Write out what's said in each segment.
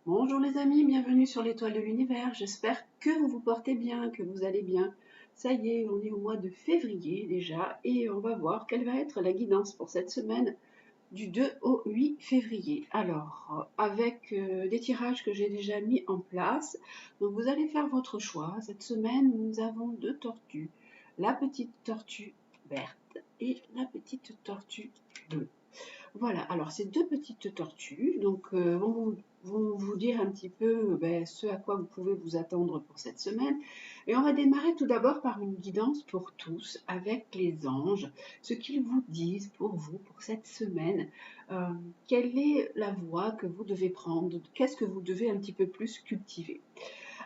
Bonjour les amis, bienvenue sur l'étoile de l'univers. J'espère que vous vous portez bien, que vous allez bien. Ça y est, on est au mois de février déjà et on va voir quelle va être la guidance pour cette semaine du 2 au 8 février. Alors, avec des tirages que j'ai déjà mis en place, donc vous allez faire votre choix. Cette semaine, nous avons deux tortues, la petite tortue verte et la petite tortue bleue. Voilà, alors ces deux petites tortues donc, vont vous dire un petit peu ce à quoi vous pouvez vous attendre pour cette semaine. Et on va démarrer tout d'abord par une guidance pour tous avec les anges, ce qu'ils vous disent pour vous, pour cette semaine. Euh, Quelle est la voie que vous devez prendre? Qu'est-ce que vous devez un petit peu plus cultiver?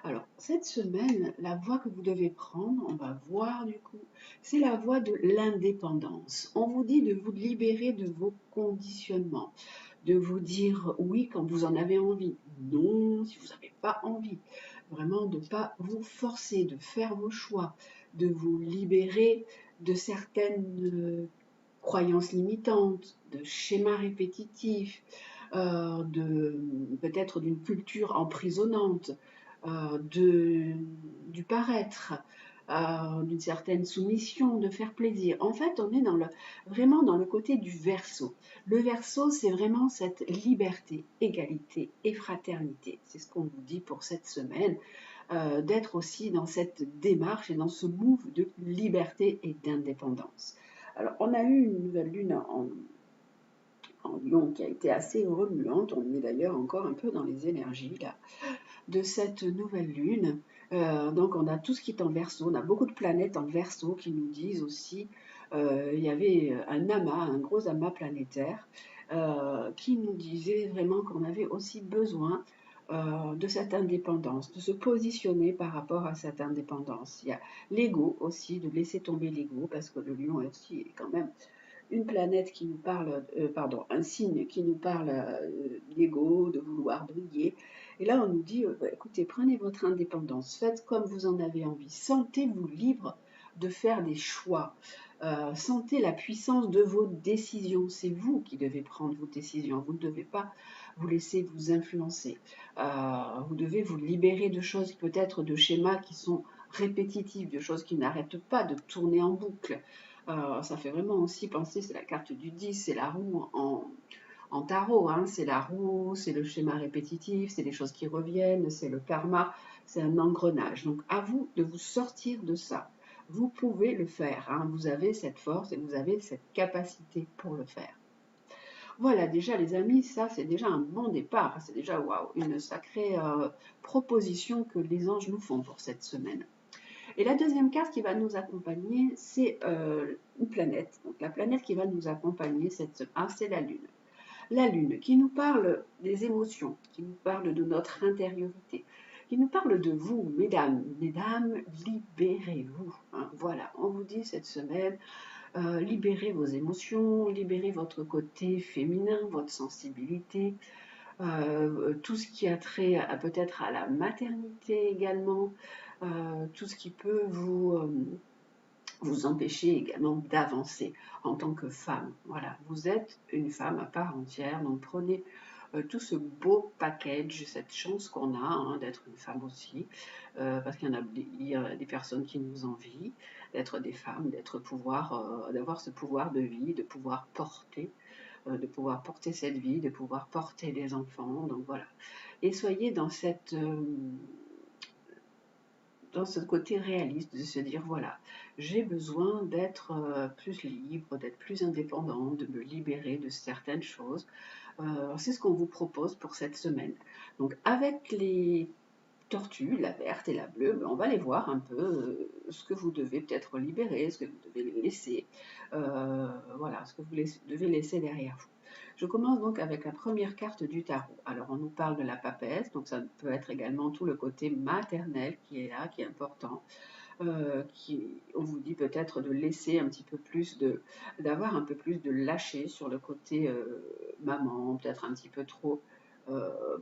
Alors, cette semaine, la voie que vous devez prendre, on va voir du coup, c'est la voie de l'indépendance. On vous dit de vous libérer de vos conditionnements, de vous dire oui quand vous en avez envie, non si vous n'avez pas envie. Vraiment de ne pas vous forcer, de faire vos choix, de vous libérer de certaines croyances limitantes, de schémas répétitifs, de peut-être d'une culture emprisonnante, du paraître, d'une certaine soumission, de faire plaisir. En fait, on est vraiment dans le côté du verso. Le verso, c'est vraiment cette liberté, égalité et fraternité. C'est ce qu'on vous dit pour cette semaine, d'être aussi dans cette démarche et dans ce move de liberté et d'indépendance. Alors, on a eu une nouvelle lune en Lion qui a été assez remuante. On est d'ailleurs encore un peu dans les énergies là, de cette nouvelle lune. Donc, on a tout ce qui est en verso. On a beaucoup de planètes en verso qui nous disent aussi. Il y avait un amas, un gros amas planétaire, qui nous disait vraiment qu'on avait aussi besoin de cette indépendance, de se positionner par rapport à cette indépendance. Il y a l'ego aussi, de laisser tomber l'ego, parce que le lion aussi est quand même une planète qui nous parle, pardon, un signe qui nous parle d'ego, de vouloir briller. Et là, on nous dit, écoutez, prenez votre indépendance, faites comme vous en avez envie, sentez-vous libre de faire des choix, sentez la puissance de vos décisions. C'est vous qui devez prendre vos décisions, vous ne devez pas vous laisser vous influencer. Vous devez vous libérer de choses, peut-être de schémas qui sont répétitifs, de choses qui n'arrêtent pas de tourner en boucle. Ça fait vraiment aussi penser, c'est la carte du 10, c'est la roue en tarot, hein, c'est la roue, c'est le schéma répétitif, c'est les choses qui reviennent, c'est le karma, c'est un engrenage. Donc à vous de vous sortir de ça. Vous pouvez le faire, hein, vous avez cette force et vous avez cette capacité pour le faire. Voilà, déjà les amis, ça c'est déjà un bon départ, c'est déjà waouh, une sacrée proposition que les anges nous font pour cette semaine. Et la deuxième carte qui va nous accompagner, c'est une planète. Donc la planète qui va nous accompagner cette semaine, c'est la Lune. La Lune qui nous parle des émotions, qui nous parle de notre intériorité, qui nous parle de vous, mesdames. Mesdames, libérez-vous. Hein. Voilà, on vous dit cette semaine, libérez vos émotions, libérez votre côté féminin, votre sensibilité, tout ce qui a trait peut-être à la maternité également, tout ce qui peut vous empêcher également d'avancer en tant que femme. Voilà, vous êtes une femme à part entière, donc prenez tout ce beau package, cette chance qu'on a hein, d'être une femme aussi, parce il y a des personnes qui nous envient d'être des femmes, d'avoir ce pouvoir de vie, de pouvoir porter cette vie, de pouvoir porter des enfants. Donc voilà. Et soyez dans ce côté réaliste, de se dire voilà, j'ai besoin d'être plus libre, d'être plus indépendante, de me libérer de certaines choses. C'est ce qu'on vous propose pour cette semaine. Donc avec les tortues, la verte et la bleue, on va aller voir un peu ce que vous devez peut-être libérer, ce que vous devez laisser, voilà, ce que vous devez laisser derrière vous. Je commence donc avec la première carte du tarot. Alors on nous parle de la papesse, donc ça peut être également tout le côté maternel qui est là, qui est important. On vous dit peut-être de laisser un petit peu plus d'avoir un peu plus de lâcher sur le côté maman, peut-être un petit peu trop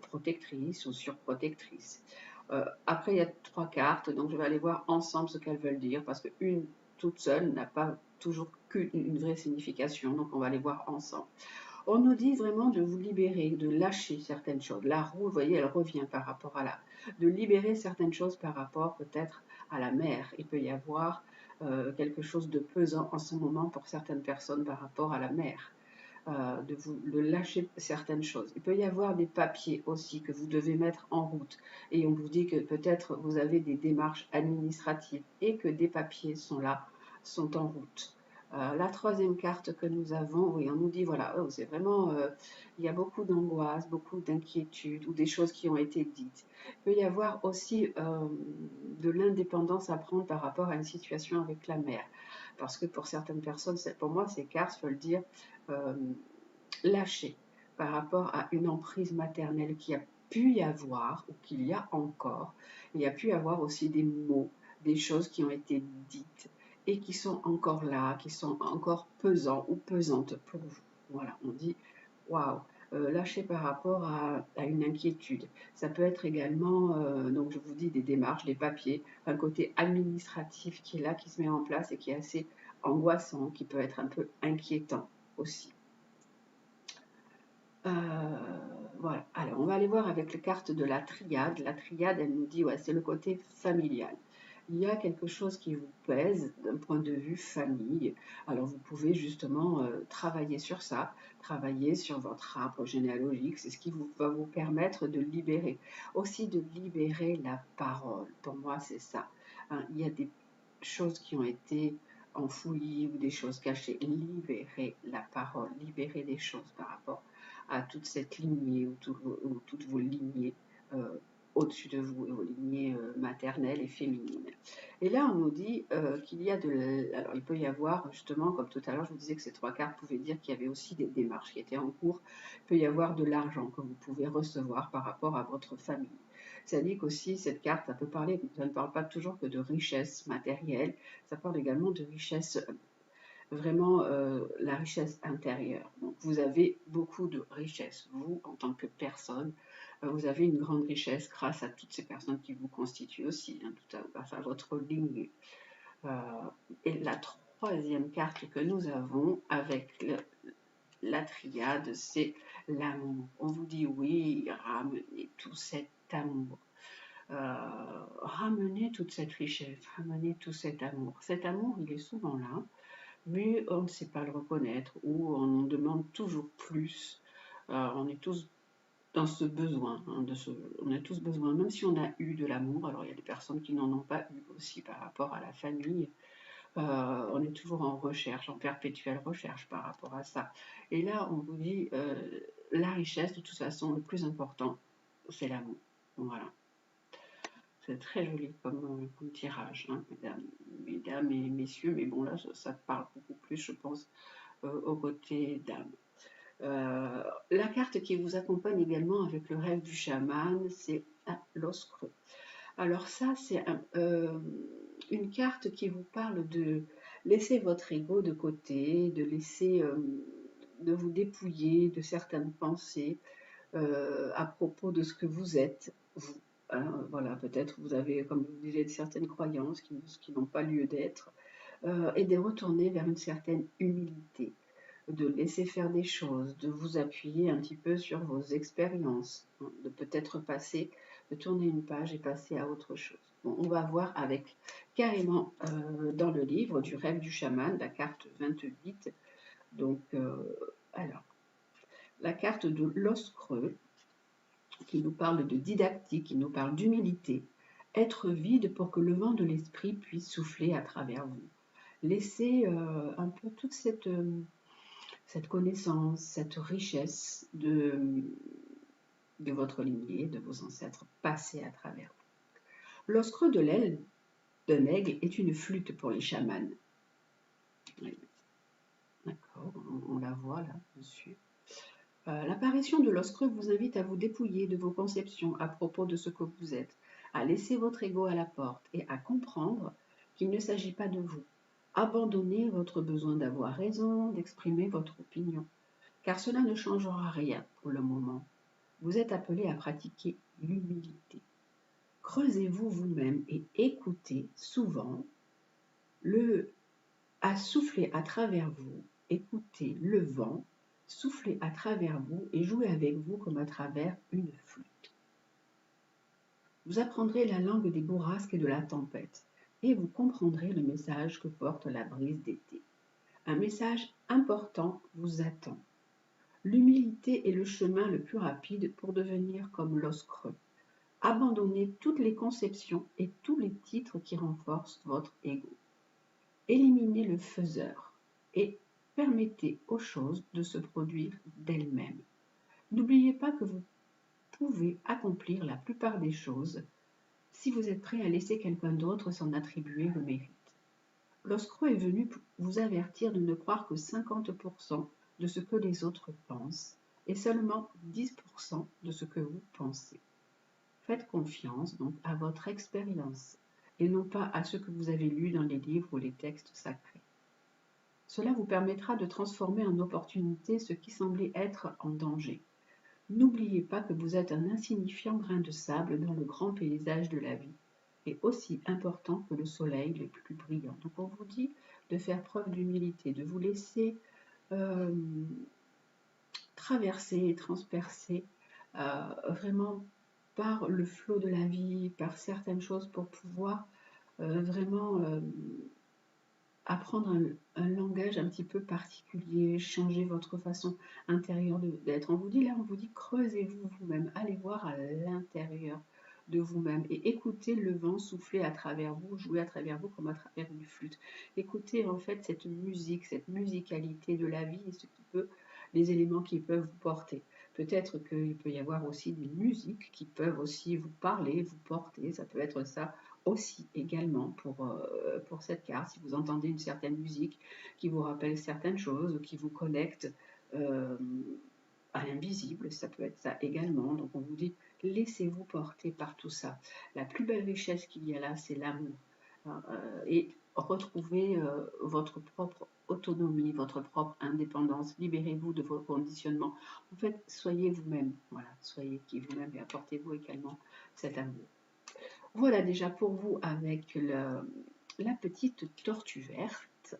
protectrice ou surprotectrice. Après, il y a trois cartes, donc je vais aller voir ensemble ce qu'elles veulent dire, parce qu'une toute seule n'a pas toujours qu'une vraie signification, donc on va les voir ensemble. On nous dit vraiment de vous libérer, de lâcher certaines choses. La roue, vous voyez, elle revient par rapport à de libérer certaines choses par rapport peut-être à la mer. Il peut y avoir quelque chose de pesant en ce moment pour certaines personnes par rapport à la mer. De lâcher certaines choses. Il peut y avoir des papiers aussi que vous devez mettre en route. Et on vous dit que peut-être vous avez des démarches administratives et que des papiers sont là, sont en route. La troisième carte que nous avons, oui, on nous dit, voilà, oh, c'est vraiment, il y a beaucoup d'angoisse, beaucoup d'inquiétude ou des choses qui ont été dites. Il peut y avoir aussi de l'indépendance à prendre par rapport à une situation avec la mère. Parce que pour certaines personnes, pour moi, ces cartes veulent dire euh, lâcher par rapport à une emprise maternelle qui a pu y avoir ou qu'il y a encore. Il y a pu y avoir aussi des mots, des choses qui ont été dites et qui sont encore là, qui sont encore pesants ou pesantes pour vous. Voilà, on dit waouh. Lâcher par rapport à une inquiétude. Ça peut être également, donc je vous dis, des démarches, des papiers, un côté administratif qui est là, qui se met en place et qui est assez angoissant, qui peut être un peu inquiétant aussi. Voilà. Alors, on va aller voir avec les cartes de la triade. La triade, elle nous dit, ouais, c'est le côté familial. Il y a quelque chose qui vous pèse d'un point de vue famille. Alors, vous pouvez justement travailler sur ça, travailler sur votre arbre généalogique. C'est ce qui va vous permettre de libérer. Aussi de libérer la parole. Pour moi, c'est ça. Hein, il y a des choses qui ont été enfouies ou des choses cachées. Libérer la parole, libérer des choses par rapport à toute cette lignée ou toutes vos lignées au-dessus de vous, vos lignées maternelles et féminines. Et là, on nous dit qu'il y a alors, il peut y avoir, justement, comme tout à l'heure, je vous disais que ces trois cartes pouvaient dire qu'il y avait aussi des démarches qui étaient en cours. Il peut y avoir de l'argent que vous pouvez recevoir par rapport à votre famille. Ça dit qu'aussi, cette carte, ça peut parler, ça ne parle pas toujours que de richesse matérielle, ça parle également de richesse vraiment la richesse intérieure. Donc vous avez beaucoup de richesse. Vous, en tant que personne, vous avez une grande richesse grâce à toutes ces personnes qui vous constituent aussi, hein, grâce à votre lignée. Et la troisième carte que nous avons avec la triade, c'est l'amour. On vous dit oui, ramenez tout cet amour. Ramenez toute cette richesse, ramenez tout cet amour. Cet amour, il est souvent là, mais on ne sait pas le reconnaître ou on en demande toujours plus. On est tous dans ce besoin, hein, on a tous besoin, même si on a eu de l'amour. Alors il y a des personnes qui n'en ont pas eu aussi par rapport à la famille. On est toujours en recherche, en perpétuelle recherche par rapport à ça. Et là, on vous dit, la richesse, de toute façon, le plus important, c'est l'amour. Voilà. C'est très joli comme tirage, hein, mesdames et messieurs, mais bon là, ça parle beaucoup plus, je pense, au côté dame. La carte qui vous accompagne également avec le rêve du chaman, c'est l'os creux. Alors ça, c'est une carte qui vous parle de laisser votre ego de côté, de laisser, de vous dépouiller de certaines pensées à propos de ce que vous êtes, vous. Hein, voilà, peut-être vous avez, comme je vous disais, certaines croyances qui n'ont pas lieu d'être, et de retourner vers une certaine humilité, de laisser faire des choses, de vous appuyer un petit peu sur vos expériences, hein, de peut-être de tourner une page et passer à autre chose. Bon, on va voir avec carrément dans le livre du rêve du chaman, la carte 28. Donc, alors, la carte de l'os creux, qui nous parle de didactique, qui nous parle d'humilité. Être vide pour que le vent de l'esprit puisse souffler à travers vous. Laissez un peu toute cette connaissance, cette richesse de votre lignée, de vos ancêtres passer à travers vous. L'os creux de l'aile d'un aigle est une flûte pour les chamans. Oui. D'accord, on la voit là, dessus. L'apparition de l'os creux vous invite à vous dépouiller de vos conceptions à propos de ce que vous êtes, à laisser votre ego à la porte et à comprendre qu'il ne s'agit pas de vous. Abandonnez votre besoin d'avoir raison, d'exprimer votre opinion, car cela ne changera rien pour le moment. Vous êtes appelé à pratiquer l'humilité. Creusez-vous vous-même et écoutez souvent à souffler à travers vous, écoutez le vent souffler à travers vous et jouer avec vous comme à travers une flûte. Vous apprendrez la langue des bourrasques et de la tempête, et vous comprendrez le message que porte la brise d'été. Un message important vous attend. L'humilité est le chemin le plus rapide pour devenir comme l'os creux. Abandonnez toutes les conceptions et tous les titres qui renforcent votre ego. Éliminez le faiseur et permettez aux choses de se produire d'elles-mêmes. N'oubliez pas que vous pouvez accomplir la plupart des choses si vous êtes prêt à laisser quelqu'un d'autre s'en attribuer le mérite. L'os creux est venu vous avertir de ne croire que 50% de ce que les autres pensent et seulement 10% de ce que vous pensez. Faites confiance donc à votre expérience et non pas à ce que vous avez lu dans les livres ou les textes sacrés. Cela vous permettra de transformer en opportunité ce qui semblait être en danger. N'oubliez pas que vous êtes un insignifiant grain de sable dans le grand paysage de la vie, et aussi important que le soleil le plus brillant. Donc on vous dit de faire preuve d'humilité, de vous laisser traverser et transpercer vraiment par le flot de la vie, par certaines choses pour pouvoir vraiment apprendre un langage un petit peu particulier, changer votre façon intérieure d'être. On vous dit là, on vous dit creusez-vous vous-même, allez voir à l'intérieur de vous-même et écoutez le vent souffler à travers vous, jouer à travers vous comme à travers une flûte. Écoutez en fait cette musique, cette musicalité de la vie et ce qui peut, les éléments qui peuvent vous porter. Peut-être qu'il peut y avoir aussi des musiques qui peuvent aussi vous parler, vous porter, ça peut être ça aussi également pour cette carte, si vous entendez une certaine musique qui vous rappelle certaines choses ou qui vous connecte à l'invisible, ça peut être ça également. Donc on vous dit, laissez-vous porter par tout ça. La plus belle richesse qu'il y a là, c'est l'amour. Et retrouvez votre propre autonomie, votre propre indépendance, libérez-vous de vos conditionnements. En fait, soyez vous-même, voilà, soyez qui vous-même et apportez-vous également cet amour. Voilà déjà pour vous avec la petite tortue verte.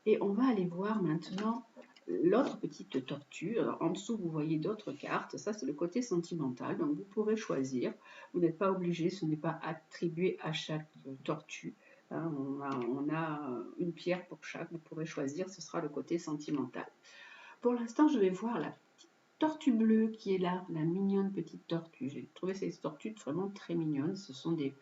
Et on va aller voir maintenant l'autre petite tortue. Alors, en dessous, vous voyez d'autres cartes. Ça, c'est le côté sentimental. Donc, vous pourrez choisir. Vous n'êtes pas obligé. Ce n'est pas attribué à chaque tortue. Hein, on a une pierre pour chaque. Vous pourrez choisir. Ce sera le côté sentimental. Pour l'instant, je vais voir la petite tortue bleue qui est là. La mignonne petite tortue. J'ai trouvé ces tortues vraiment très mignonnes. Ce sont des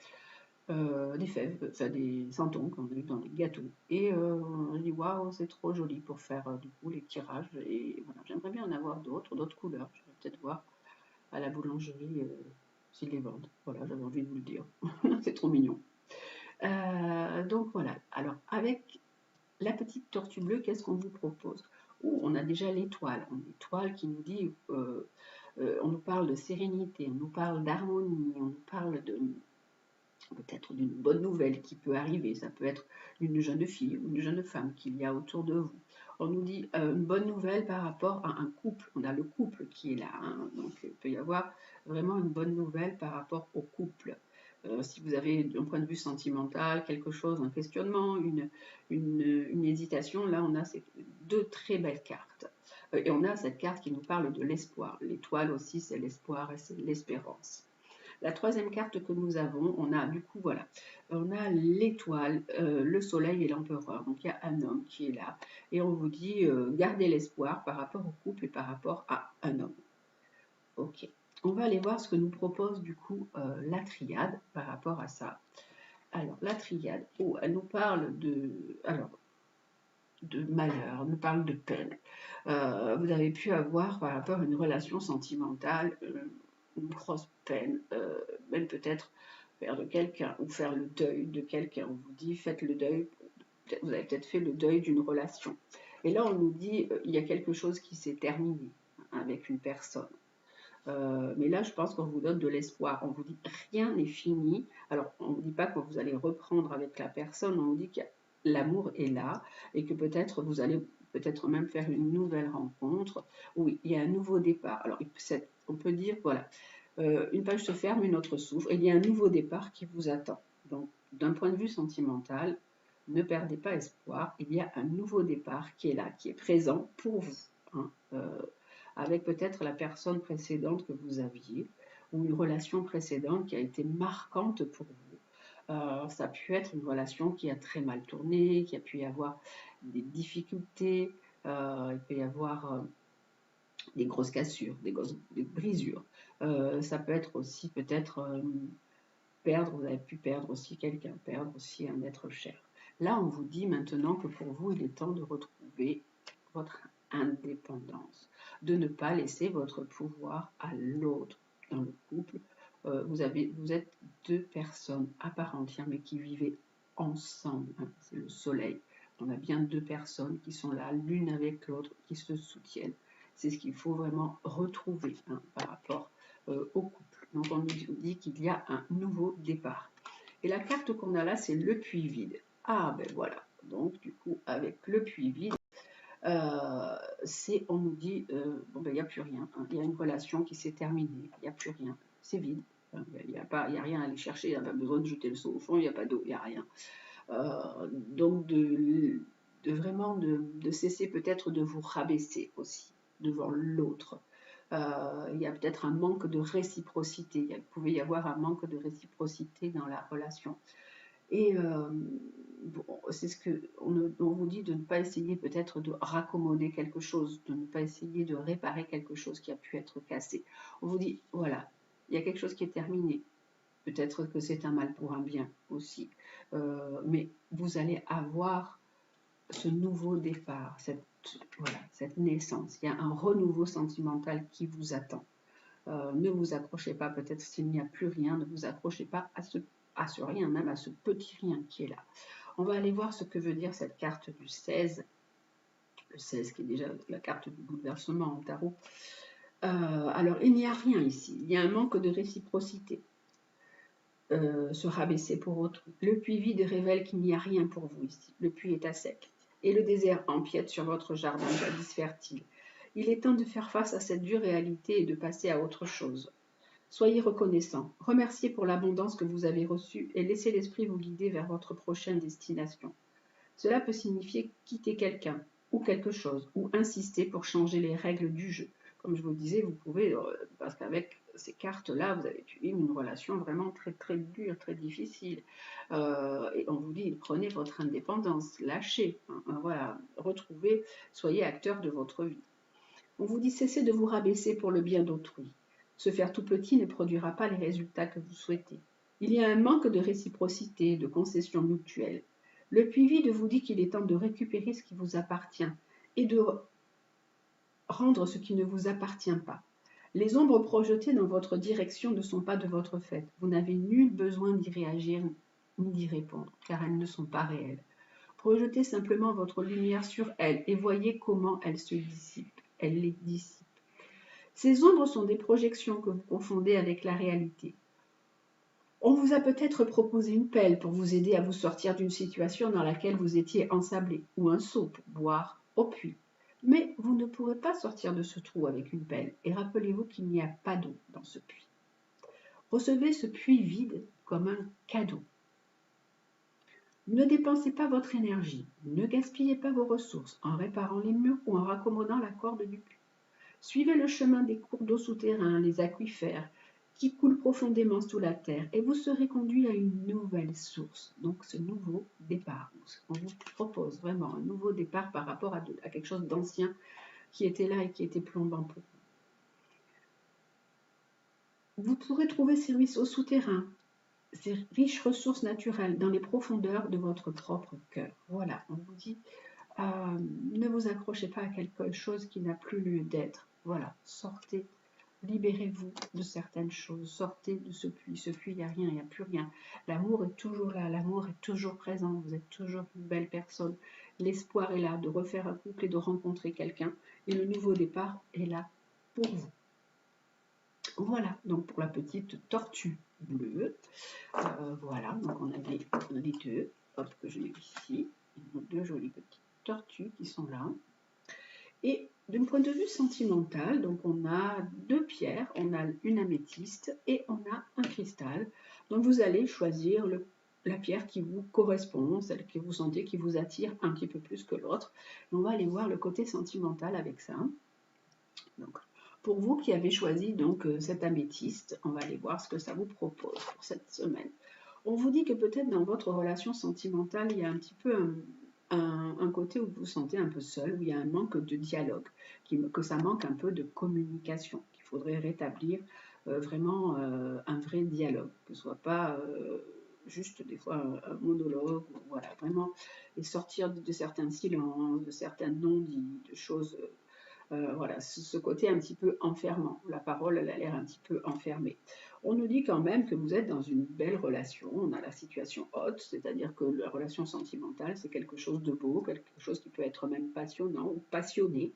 fèves, enfin des santons qu'on a eu dans les gâteaux. Et je dis waouh, c'est trop joli pour faire du coup les tirages. Et voilà, j'aimerais bien en avoir d'autres couleurs. Je vais peut-être voir à la boulangerie s'ils les vendent. Voilà, j'avais envie de vous le dire. C'est trop mignon. Donc voilà. Alors avec la petite tortue bleue, qu'est-ce qu'on vous propose? On a déjà l'étoile. L'étoile qui nous dit, on nous parle de sérénité, on nous parle d'harmonie, on nous parle de peut-être d'une bonne nouvelle qui peut arriver, ça peut être une jeune fille ou une jeune femme qu'il y a autour de vous. On nous dit une bonne nouvelle par rapport à un couple, on a le couple qui est là, hein, donc il peut y avoir vraiment une bonne nouvelle par rapport au couple. Si vous avez d'un point de vue sentimental quelque chose, un questionnement, une hésitation, là on a ces deux très belles cartes. Et on a cette carte qui nous parle de l'espoir. L'étoile aussi c'est l'espoir et c'est l'espérance. La troisième carte que nous avons, on a du coup, voilà, on a l'étoile, le soleil et l'empereur. Donc il y a un homme qui est là et on vous dit gardez l'espoir par rapport au couple et par rapport à un homme. Ok, on va aller voir ce que nous propose du coup la triade par rapport à ça. Alors la triade, elle nous parle de malheur, elle nous parle de peine. Vous avez pu avoir par rapport à une relation sentimentale une grosse peine, même peut-être perdre quelqu'un ou faire le deuil de quelqu'un. On vous dit faites le deuil, vous avez peut-être fait le deuil d'une relation. Et là on nous dit il y a quelque chose qui s'est terminé avec une personne. Mais là je pense qu'on vous donne de l'espoir. On vous dit rien n'est fini. Alors on ne vous dit pas que vous allez reprendre avec la personne, on vous dit que l'amour est là et que peut-être vous allez peut-être même faire une nouvelle rencontre. Oui, il y a un nouveau départ. Alors on peut dire voilà, une page se ferme, une autre s'ouvre. Il y a un nouveau départ qui vous attend. Donc, d'un point de vue sentimental, ne perdez pas espoir. Il y a un nouveau départ qui est là, qui est présent pour vous. hein, avec peut-être la personne précédente que vous aviez, ou une relation précédente qui a été marquante pour vous. Ça a pu être une relation qui a très mal tourné, qui a pu y avoir des difficultés, il peut y avoir des grosses cassures, des brisures. Ça peut être aussi peut-être perdre, vous avez pu perdre aussi quelqu'un, perdre aussi un être cher. Là, on vous dit maintenant que pour vous, il est temps de retrouver votre indépendance, de ne pas laisser votre pouvoir à l'autre dans le couple. Vous êtes deux personnes à part entière, mais qui vivez ensemble. Hein, c'est le soleil. On a bien deux personnes qui sont là, l'une avec l'autre, qui se soutiennent. C'est ce qu'il faut vraiment retrouver, hein, par rapport au couple. Donc on nous dit qu'il y a un nouveau départ. Et la carte qu'on a là, c'est le puits vide. Ah ben voilà, donc du coup avec le puits vide, on nous dit, bon ben il n'y a plus rien, hein. Il y a une relation qui s'est terminée, il n'y a plus rien, c'est vide. Il n'y a rien à aller chercher, il n'y a pas besoin de jeter le seau au fond, il n'y a pas d'eau, il n'y a rien. Donc vraiment de cesser peut-être de vous rabaisser aussi devant l'autre. Il y a peut-être un manque de réciprocité. Il pouvait y avoir un manque de réciprocité dans la relation. Et bon, c'est ce qu'on vous dit, de ne pas essayer peut-être de raccommoder quelque chose, de ne pas essayer de réparer quelque chose qui a pu être cassé. On vous dit, voilà, il y a quelque chose qui est terminé. Peut-être que c'est un mal pour un bien aussi. Mais vous allez avoir ce nouveau départ, cette naissance. Il y a un renouveau sentimental qui vous attend. Ne vous accrochez pas, peut-être s'il n'y a plus rien, ne vous accrochez pas à ce rien, même à ce petit rien qui est là. On va aller voir ce que veut dire cette carte du 16. Le 16 qui est déjà la carte du bouleversement en tarot. Alors, il n'y a rien ici. Il y a un manque de réciprocité. Se rabaisser pour autrui. Le puits vide révèle qu'il n'y a rien pour vous ici. Le puits est à sec. Et le désert empiète sur votre jardin jadis fertile. Il est temps de faire face à cette dure réalité et de passer à autre chose. Soyez reconnaissant, remerciez pour l'abondance que vous avez reçue et laissez l'esprit vous guider vers votre prochaine destination. Cela peut signifier quitter quelqu'un ou quelque chose, ou insister pour changer les règles du jeu. Comme je vous le disais, vous pouvez, parce qu'avec ces cartes-là, vous avez vivre une relation vraiment très très dure, très difficile. Et on vous dit, prenez votre indépendance, lâchez, hein, voilà, retrouvez, soyez acteur de votre vie. On vous dit, cessez de vous rabaisser pour le bien d'autrui. Se faire tout petit ne produira pas les résultats que vous souhaitez. Il y a un manque de réciprocité, de concession mutuelle. Le puits vide vous dit qu'il est temps de récupérer ce qui vous appartient et de rendre ce qui ne vous appartient pas. Les ombres projetées dans votre direction ne sont pas de votre fait. Vous n'avez nul besoin d'y réagir ni d'y répondre, car elles ne sont pas réelles. Projetez simplement votre lumière sur elles et voyez comment elles se dissipent. Elles les dissipent. Ces ombres sont des projections que vous confondez avec la réalité. On vous a peut-être proposé une pelle pour vous aider à vous sortir d'une situation dans laquelle vous étiez ensablé, ou un seau pour boire au puits. Mais vous ne pourrez pas sortir de ce trou avec une pelle, et rappelez-vous qu'il n'y a pas d'eau dans ce puits. Recevez ce puits vide comme un cadeau. Ne dépensez pas votre énergie, ne gaspillez pas vos ressources en réparant les murs ou en raccommodant la corde du puits. Suivez le chemin des cours d'eau souterrains, les aquifères, qui coulent profondément sous la terre, et vous serez conduit à une nouvelle source. Donc ce nouveau départ. On vous propose vraiment un nouveau départ par rapport à quelque chose d'ancien qui était là et qui était plombant pour vous. Vous pourrez trouver ces ruisseaux souterrains, ces riches ressources naturelles dans les profondeurs de votre propre cœur. Voilà, on vous dit, ne vous accrochez pas à quelque chose qui n'a plus lieu d'être. Voilà, sortez. Libérez-vous de certaines choses, sortez de ce puits, il n'y a rien, il n'y a plus rien. L'amour est toujours là, l'amour est toujours présent, vous êtes toujours une belle personne. L'espoir est là de refaire un couple et de rencontrer quelqu'un, et le nouveau départ est là pour vous. Voilà, donc pour la petite tortue bleue, voilà, donc on a les deux, hop, que je l'ai ici, deux jolies petites tortues qui sont là. Et d'un point de vue sentimental, donc on a deux pierres, on a une améthyste et on a un cristal. Donc vous allez choisir la pierre qui vous correspond, celle que vous sentez qui vous attire un petit peu plus que l'autre. On va aller voir le côté sentimental avec ça. Donc, pour vous qui avez choisi donc cette améthyste, on va aller voir ce que ça vous propose pour cette semaine. On vous dit que peut-être dans votre relation sentimentale, il y a un petit peu un côté où vous vous sentez un peu seul, où il y a un manque de dialogue, que ça manque un peu de communication, qu'il faudrait rétablir vraiment un vrai dialogue, que ce soit pas juste des fois un monologue, voilà, vraiment, et sortir de certains silences, de certains non-dits, de choses voilà, ce côté un petit peu enfermant. La parole, elle a l'air un petit peu enfermée. On nous dit quand même que vous êtes dans une belle relation. On a la situation haute, c'est-à-dire que la relation sentimentale, c'est quelque chose de beau, quelque chose qui peut être même passionnant ou passionné.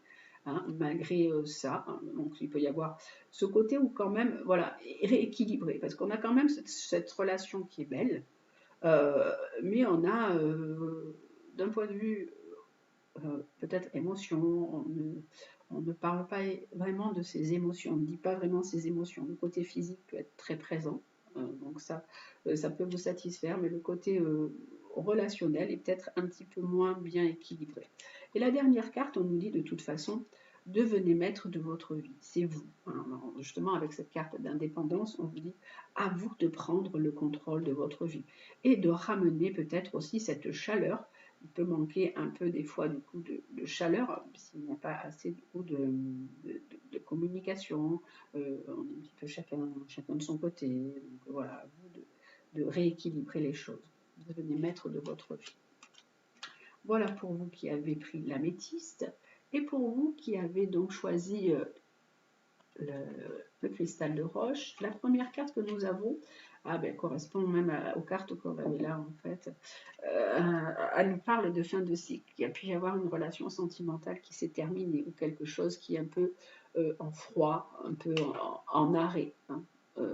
Hein, malgré ça, hein. Donc il peut y avoir ce côté où quand même, voilà, rééquilibré, parce qu'on a quand même cette relation qui est belle, euh, mais on a, d'un point de vue peut-être émotion, on ne parle pas vraiment de ses émotions, on ne dit pas vraiment ses émotions. Le côté physique peut être très présent, donc ça peut vous satisfaire, mais le côté relationnel est peut-être un petit peu moins bien équilibré. Et la dernière carte, on nous dit de toute façon, devenez maître de votre vie, c'est vous. Alors, justement, avec cette carte d'indépendance, on vous dit à vous de prendre le contrôle de votre vie et de ramener peut-être aussi cette chaleur. Il peut manquer un peu des fois du coup de chaleur s'il n'y a pas assez du coup de communication. On est un petit peu chacun de son côté. Donc voilà, à vous de rééquilibrer les choses. Devenez maître de votre vie. Voilà pour vous qui avez pris l'améthyste et pour vous qui avez donc choisi le cristal de roche. La première carte que nous avons correspond même aux cartes qu'on avait là en fait. Elle nous parle de fin de cycle. Il y a pu y avoir une relation sentimentale qui s'est terminée ou quelque chose qui est un peu en froid, un peu en arrêt. Hein.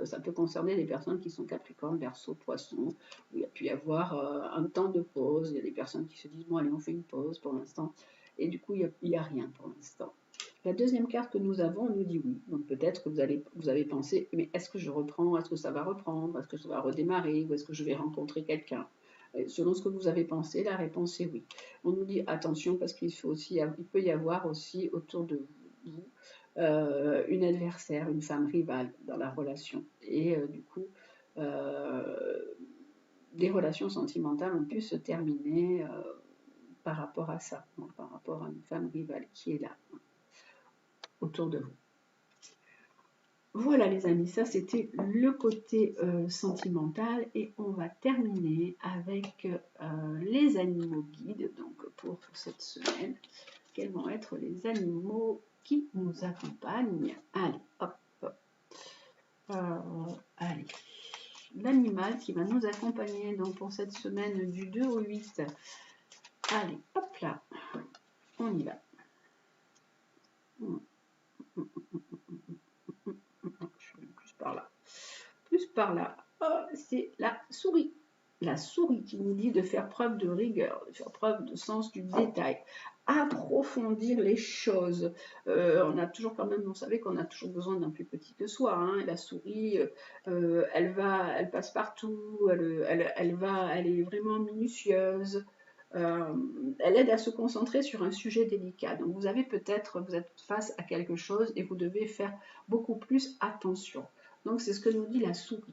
Ça peut concerner des personnes qui sont Capricorne, Verseau, Poisson, où il y a pu y avoir un temps de pause. Il y a des personnes qui se disent bon allez on fait une pause pour l'instant et du coup il n'y a rien pour l'instant. La deuxième carte que nous avons nous dit oui. Donc peut-être que vous avez pensé, mais est-ce que je reprends, est-ce que ça va reprendre, est-ce que ça va redémarrer, ou est-ce que je vais rencontrer quelqu'un? Selon ce que vous avez pensé, la réponse est oui. On nous dit attention parce qu'il peut y avoir aussi autour de vous une adversaire, une femme rivale dans la relation. Et du coup, des relations sentimentales ont pu se terminer par rapport à ça, donc par rapport à une femme rivale qui est là autour de vous. Voilà les amis, ça c'était le côté sentimental et on va terminer avec les animaux guides. Donc pour cette semaine, quels vont être les animaux qui nous accompagnent? Allez, hop, hop. Allez, l'animal qui va nous accompagner donc pour cette semaine du 2 au 8. Allez, hop là, on y va. Plus par là. Oh, c'est la souris. La souris qui nous dit de faire preuve de rigueur, de faire preuve de sens du détail, approfondir les choses. On a toujours quand même, vous savez qu'on a toujours besoin d'un plus petit que soi. Hein. La souris, elle passe partout, elle est vraiment minutieuse. Elle aide à se concentrer sur un sujet délicat. Donc vous êtes face à quelque chose et vous devez faire beaucoup plus attention. Donc c'est ce que nous dit la souris.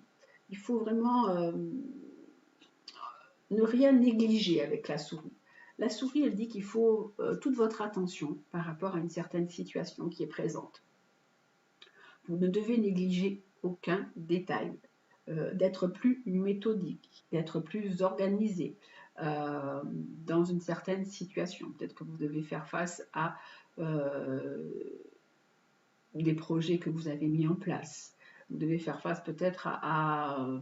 Il faut vraiment ne rien négliger avec la souris. La souris, elle dit qu'il faut toute votre attention par rapport à une certaine situation qui est présente. Vous ne devez négliger aucun détail, d'être plus méthodique, d'être plus organisé dans une certaine situation. Peut-être que vous devez faire face à des projets que vous avez mis en place. Vous devez faire face peut-être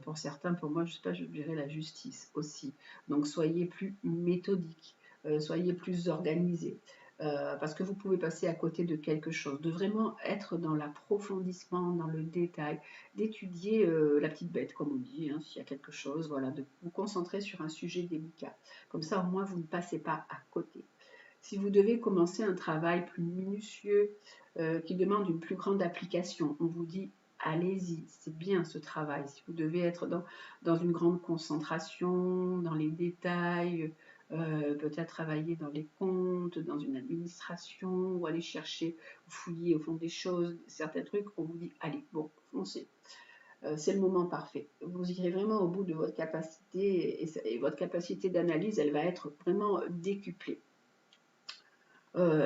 pour certains, pour moi, je sais pas, je dirais la justice aussi. Donc soyez plus méthodique, soyez plus organisé. Parce que vous pouvez passer à côté de quelque chose, de vraiment être dans l'approfondissement, dans le détail, d'étudier la petite bête, comme on dit, hein, s'il y a quelque chose, voilà, de vous concentrer sur un sujet délicat. Comme ça, au moins, vous ne passez pas à côté. Si vous devez commencer un travail plus minutieux, qui demande une plus grande application, on vous dit allez-y, c'est bien ce travail. Si vous devez être dans une grande concentration, dans les détails, peut-être travailler dans les comptes, dans une administration, ou aller chercher, fouiller au fond des choses, certains trucs, on vous dit, allez, bon, foncez. C'est le moment parfait. Vous irez vraiment au bout de votre capacité et votre capacité d'analyse, elle va être vraiment décuplée.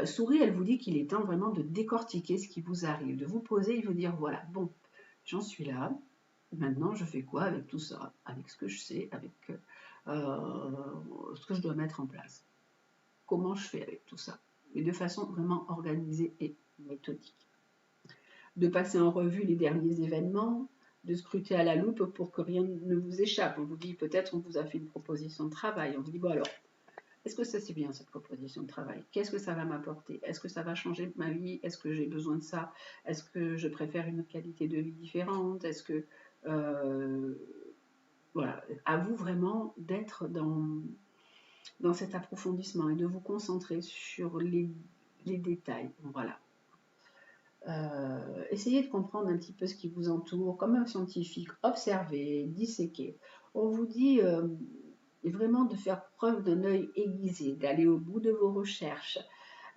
Souris, elle vous dit qu'il est temps vraiment de décortiquer ce qui vous arrive, de vous poser et vous dire, voilà, bon, j'en suis là, maintenant je fais quoi avec tout ça, avec ce que je sais, avec ce que je dois mettre en place. Comment je fais avec tout ça, mais de façon vraiment organisée et méthodique. De passer en revue les derniers événements, de scruter à la loupe pour que rien ne vous échappe. On vous dit peut-être on vous a fait une proposition de travail, on vous dit bon alors, est-ce que ça c'est bien cette proposition de travail? Qu'est-ce que ça va m'apporter? Est-ce que ça va changer ma vie? Est-ce que j'ai besoin de ça? Est-ce que je préfère une qualité de vie différente? Est-ce que voilà, à vous vraiment d'être dans cet approfondissement et de vous concentrer sur les détails. Voilà. Essayez de comprendre un petit peu ce qui vous entoure, comme un scientifique, observez, disséquez. On vous dit vraiment de faire preuve d'un œil aiguisé, d'aller au bout de vos recherches,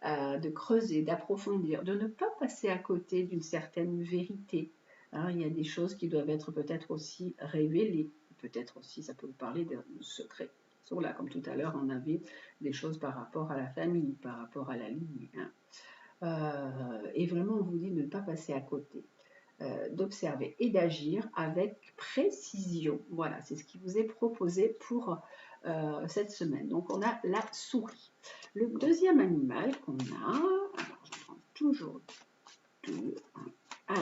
de creuser, d'approfondir, de ne pas passer à côté d'une certaine vérité. Hein, il y a des choses qui doivent être peut-être aussi révélées, peut-être aussi ça peut vous parler de secrets. Sont là, comme tout à l'heure, on avait des choses par rapport à la famille, par rapport à la lignée. Hein. Et vraiment, on vous dit de ne pas passer à côté, d'observer et d'agir avec précision. Voilà, c'est ce qui vous est proposé pour cette semaine. Donc, on a la souris. Le deuxième animal qu'on a, alors je prends toujours deux. Allez,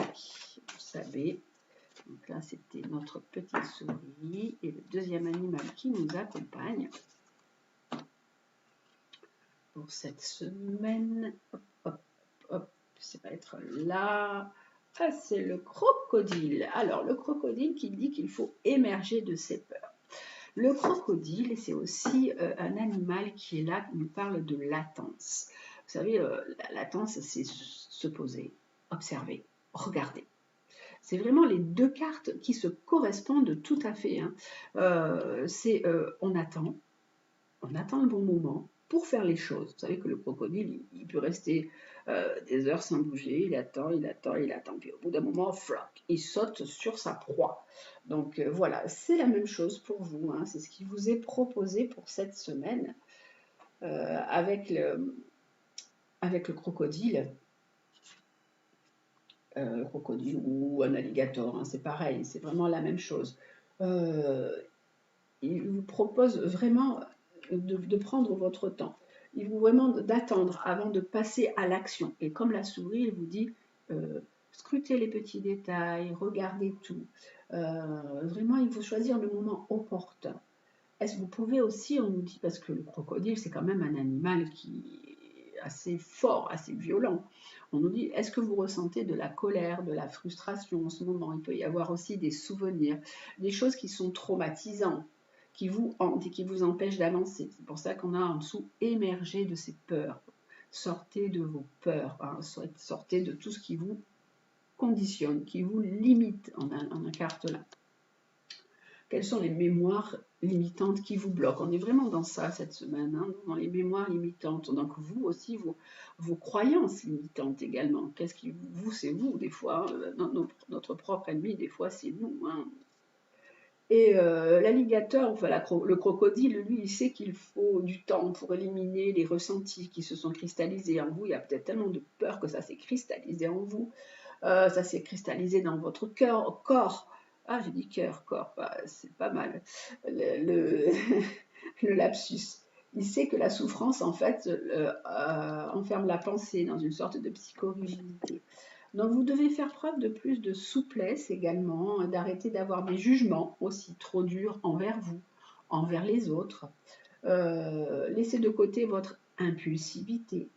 vous savez, donc là, c'était notre petite souris. Et le deuxième animal qui nous accompagne pour cette semaine, hop, hop, hop, ça va être là. Ah, c'est le crocodile. Alors, le crocodile qui dit qu'il faut émerger de ses peurs. Le crocodile, c'est aussi un animal qui est là, qui nous parle de latence. Vous savez, la latence, c'est se poser, observer, regarder. C'est vraiment les deux cartes qui se correspondent tout à fait. Hein. On attend le bon moment pour faire les choses. Vous savez que le crocodile, il peut rester des heures sans bouger, il attend, il attend, il attend. Puis au bout d'un moment, floc, il saute sur sa proie. Donc voilà, c'est la même chose pour vous. Hein. C'est ce qui vous est proposé pour cette semaine avec le crocodile. Crocodile ou un alligator, hein, c'est pareil, c'est vraiment la même chose. Il vous propose vraiment de prendre votre temps. Il vous vraiment d'attendre avant de passer à l'action. Et comme la souris, il vous dit, scrutez les petits détails, regardez tout. Vraiment, il faut choisir le moment opportun. Est-ce que vous pouvez aussi, on nous dit, parce que le crocodile, c'est quand même un animal qui est assez fort, assez violent. On nous dit, est-ce que vous ressentez de la colère, de la frustration en ce moment? Il peut y avoir aussi des souvenirs, des choses qui sont traumatisantes, qui vous hantent et qui vous empêchent d'avancer. C'est pour ça qu'on a en dessous émergé de ces peurs. Sortez de vos peurs, hein, sortez de tout ce qui vous conditionne, qui vous limite en un carte là. Quelles sont les mémoires limitantes qui vous bloquent? On est vraiment dans ça cette semaine, hein, dans les mémoires limitantes. Donc vous aussi, vos croyances limitantes également. Qu'est-ce qui vous, c'est vous des fois, notre propre ennemi des fois c'est nous. Hein. Et l'alligator, enfin le crocodile, lui, il sait qu'il faut du temps pour éliminer les ressentis qui se sont cristallisés en vous. Il y a peut-être tellement de peur que ça s'est cristallisé en vous. Ça s'est cristallisé dans votre corps. Ah, j'ai dit cœur, corps, bah, c'est pas mal. Le lapsus. Il sait que la souffrance, en fait, enferme la pensée dans une sorte de psychorigidité. Donc, vous devez faire preuve de plus de souplesse également, d'arrêter d'avoir des jugements aussi trop durs envers vous, envers les autres. Laissez de côté votre impulsivité.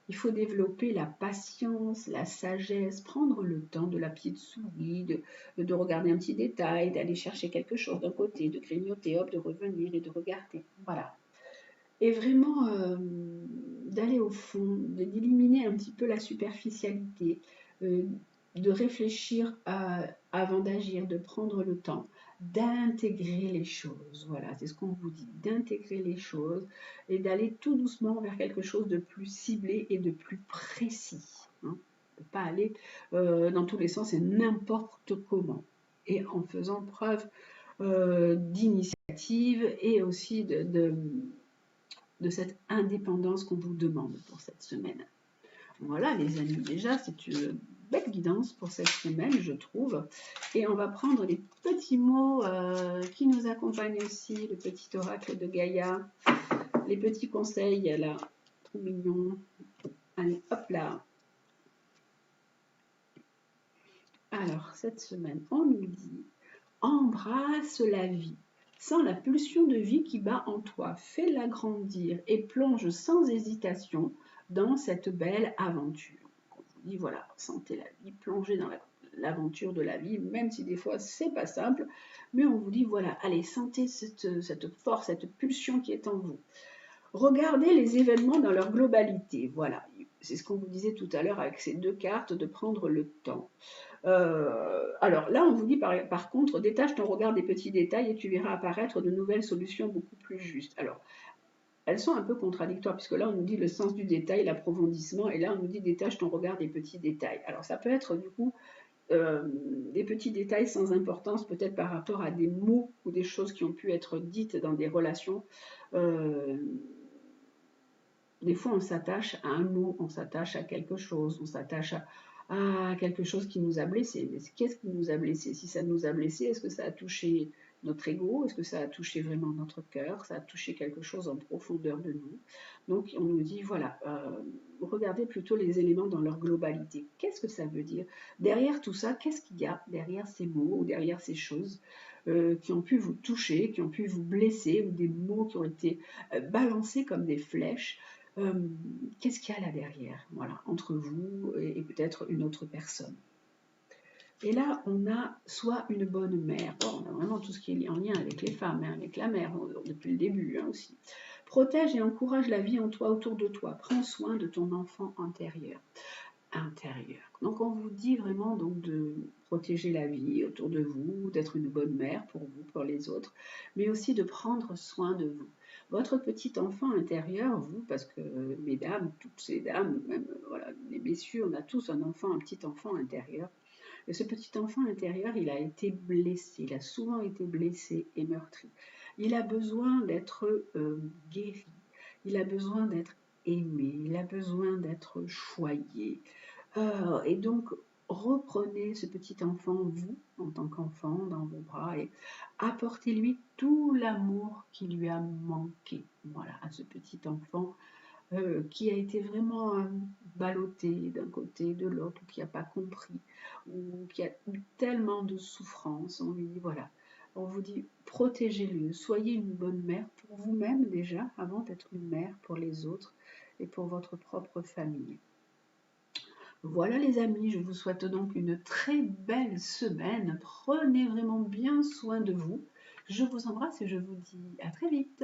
Il faut développer la patience, la sagesse, prendre le temps de la petite souris, de regarder un petit détail, d'aller chercher quelque chose d'un côté, de grignoter, hop, de revenir et de regarder. Voilà. Et vraiment d'aller au fond, d'éliminer un petit peu la superficialité, de réfléchir avant d'agir, de prendre le temps, d'intégrer les choses. Voilà, c'est ce qu'on vous dit, d'intégrer les choses et d'aller tout doucement vers quelque chose de plus ciblé et de plus précis. Hein. Ne pas aller dans tous les sens et n'importe comment. Et en faisant preuve d'initiative et aussi de cette indépendance qu'on vous demande pour cette semaine. Voilà les amis, déjà c'est une belle guidance pour cette semaine je trouve. Et on va prendre les petits mots qui nous accompagnent aussi, le petit oracle de Gaïa, les petits conseils là, trop mignon. Allez hop là. Alors cette semaine on nous dit embrasse la vie. Sans la pulsion de vie qui bat en toi, fais-la grandir et plonge sans hésitation dans cette belle aventure. On vous dit, voilà, sentez la vie, plongez dans l'aventure de la vie, même si des fois c'est pas simple, mais on vous dit, voilà, allez, sentez cette force, cette pulsion qui est en vous. Regardez les événements dans leur globalité, voilà. C'est ce qu'on vous disait tout à l'heure avec ces deux cartes, de prendre le temps. Alors là, on vous dit par contre, détache ton regard des petits détails et tu verras apparaître de nouvelles solutions beaucoup plus justes. Alors, elles sont un peu contradictoires, puisque là, on nous dit le sens du détail, l'approfondissement, et là, on nous dit détache ton regard des petits détails. Alors, ça peut être du coup des petits détails sans importance, peut-être par rapport à des mots ou des choses qui ont pu être dites dans des relations. Des fois, on s'attache à un mot, on s'attache à quelque chose, on s'attache à quelque chose qui nous a blessés. Mais qu'est-ce qui nous a blessés? Si ça nous a blessés, est-ce que ça a touché notre ego? Est-ce que ça a touché vraiment notre cœur? Ça a touché quelque chose en profondeur de nous? Donc, on nous dit, voilà, regardez plutôt les éléments dans leur globalité. Qu'est-ce que ça veut dire? Derrière tout ça, qu'est-ce qu'il y a derrière ces mots ou derrière ces choses qui ont pu vous toucher, qui ont pu vous blesser, ou des mots qui ont été balancés comme des flèches? Qu'est-ce qu'il y a là derrière, voilà, entre vous et peut-être une autre personne. Et là, on a soit une bonne mère, on a vraiment tout ce qui est en lien avec les femmes, hein, avec la mère, depuis le début hein, aussi. Protège et encourage la vie en toi, autour de toi. Prends soin de ton enfant intérieur. Donc on vous dit vraiment donc de protéger la vie autour de vous, d'être une bonne mère pour vous, pour les autres, mais aussi de prendre soin de vous. Votre petit enfant intérieur, vous, parce que mesdames, toutes ces dames, même voilà, les messieurs, on a tous un petit enfant intérieur. Et ce petit enfant intérieur, il a été blessé, il a souvent été blessé et meurtri. Il a besoin d'être guéri, il a besoin d'être aimé, il a besoin d'être choyé. Et donc, reprenez ce petit enfant, vous, en tant qu'enfant, dans vos bras, et apportez-lui tout l'amour qui lui a manqué. Voilà, à ce petit enfant qui a été vraiment ballotté d'un côté, de l'autre, ou qui n'a pas compris, ou qui a eu tellement de souffrance. On lui dit, voilà, on vous dit, protégez-le, soyez une bonne mère pour vous-même déjà, avant d'être une mère pour les autres et pour votre propre famille. Voilà les amis, je vous souhaite donc une très belle semaine. Prenez vraiment bien soin de vous. Je vous embrasse et je vous dis à très vite.